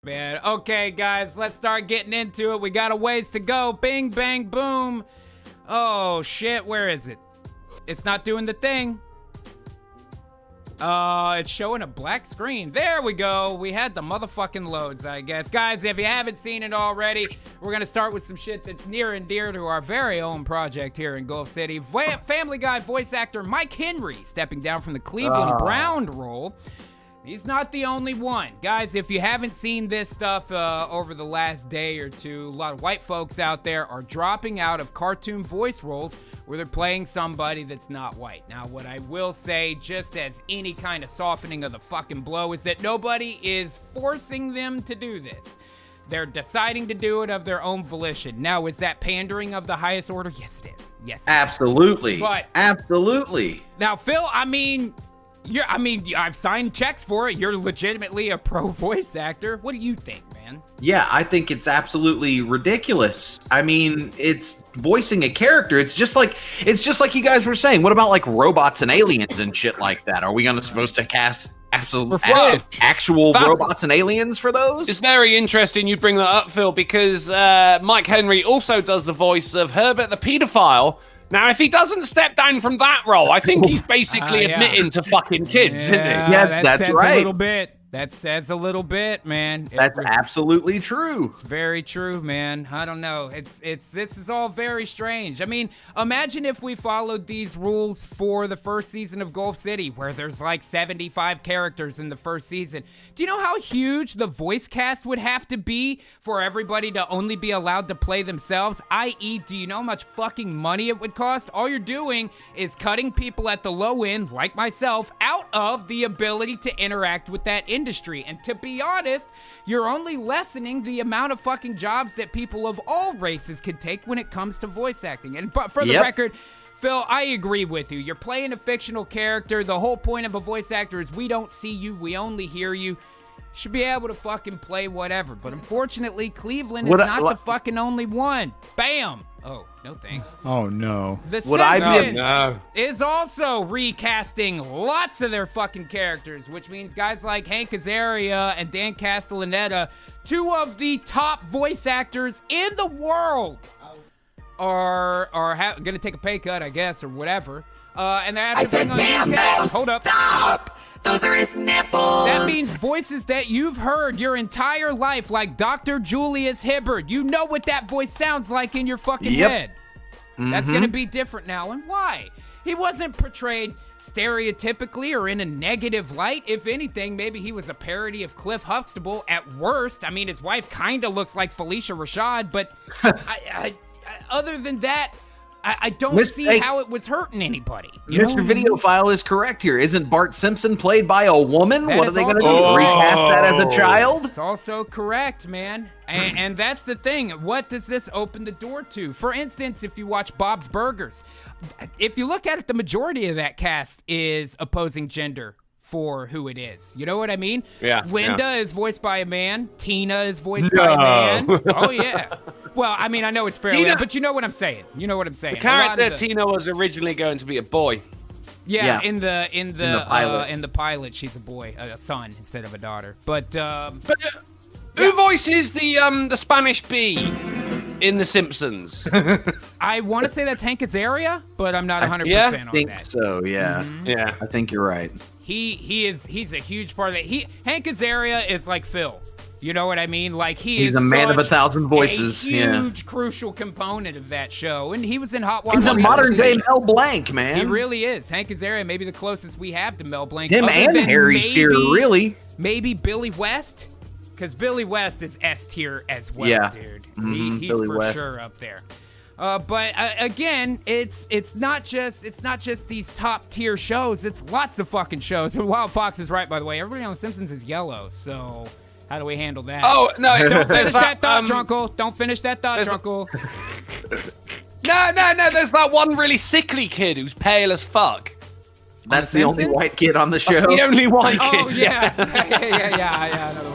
Man, okay, guys, let's start getting into it. We got a ways to go. Bing, bang, boom. Oh, shit, where is it? It's not doing the thing. It's showing a black screen. There we go. We had the motherfucking loads, I guess. Guys, if you haven't seen it already, we're gonna start with some shit that's near and dear to our very own project here in Gulf City. Family Guy voice actor Mike Henry stepping down from the Cleveland Brown role. He's not the only one. Guys, if you haven't seen this stuff over the last day or two, a lot of white folks out there are dropping out of cartoon voice roles where they're playing somebody that's not white. Now, what I will say, just as any kind of softening of the fucking blow, is that nobody is forcing them to do this. They're deciding to do it of their own volition. Now, is that pandering of the highest order? Yes, it is. Yes, it absolutely. Is. But absolutely. Now, Phil, I've signed checks for it. You're legitimately a pro voice actor. What do you think, man? Yeah, I think it's absolutely ridiculous. I mean, it's voicing a character. It's just like you guys were saying. What about like robots and aliens and shit like that? Are we supposed to cast actual robots and aliens for those? It's very interesting you bring that up, Phil, because Mike Henry also does the voice of Herbert the pedophile. Now, if he doesn't step down from that role, I think he's basically admitting to fucking kids, isn't he? Yeah, that's right. A little bit. That says a little bit, man. That's absolutely true. It's very true, man. I don't know. This is all very strange. I mean, imagine if we followed these rules for the first season of Gulf City, where there's like 75 characters in the first season. Do you know how huge the voice cast would have to be for everybody to only be allowed to play themselves? I.e., do you know how much fucking money it would cost? All you're doing is cutting people at the low end, like myself, out of the ability to interact with that industry. And to be honest, you're only lessening the amount of fucking jobs that people of all races could take when it comes to voice acting. But for the record, Phil, I agree with you. You're playing a fictional character. The whole point of a voice actor is we don't see you, we only hear you. Should be able to fucking play whatever. But unfortunately, Cleveland is not the fucking only one. Bam! Oh, no thanks. Oh, no. The Simpsons is also recasting lots of their fucking characters, which means guys like Hank Azaria and Dan Castellaneta, two of the top voice actors in the world, are going to take a pay cut, I guess, or whatever. And they're having hold up. Stop! Those are his nipples. That means voices that you've heard your entire life, like Dr. Julius Hibbard. You know what that voice sounds like in your fucking head. That's going to be different now. And why? He wasn't portrayed stereotypically or in a negative light. If anything, maybe he was a parody of Cliff Huxtable at worst. I mean, his wife kind of looks like Felicia Rashad, but other than that, I don't see how it was hurting anybody. Mr. Videophile is correct here. Isn't Bart Simpson played by a woman? What are they going to do? Recast that as a child? It's also correct, man. And that's the thing. What does this open the door to? For instance, if you watch Bob's Burgers, if you look at it, the majority of that cast is opposing gender for who it is. You know what I mean? Yeah. Linda is voiced by a man. Tina is voiced by a man. Oh, yeah. Well, I mean, I know it's fairly, but you know what I'm saying. You know what I'm saying. The character Tina was originally going to be a boy. Yeah. In the pilot, she's a boy, a son instead of a daughter. But who voices the Spanish bee in The Simpsons? I want to say that's Hank Azaria, but I'm not 100% on that. I think so. Yeah. Yeah. I think you're right. He's a huge part of that. Hank Azaria is like Phil. You know what I mean? Like he's a man of 1,000 voices. A huge, crucial component of that show, and he was in Hot Water. He's a modern day Mel Blanc, man. He really is. Hank Azaria, maybe the closest we have to Mel Blanc. Him and Harry Shearer, really. Maybe Billy West, because Billy West is S tier as well, dude. He's Billy for West. Sure up there. But again, it's not just these top tier shows. It's lots of fucking shows. And Wild Fox is right, by the way. Everybody on The Simpsons is yellow, so. How do we handle that? Oh, no. Don't finish that thought, Drunkle. Don't finish that thought, Drunkle. No. There's that one really sickly kid who's pale as fuck. That's the only white kid on the show. That's the only white kid. Oh, yeah. Yeah, I know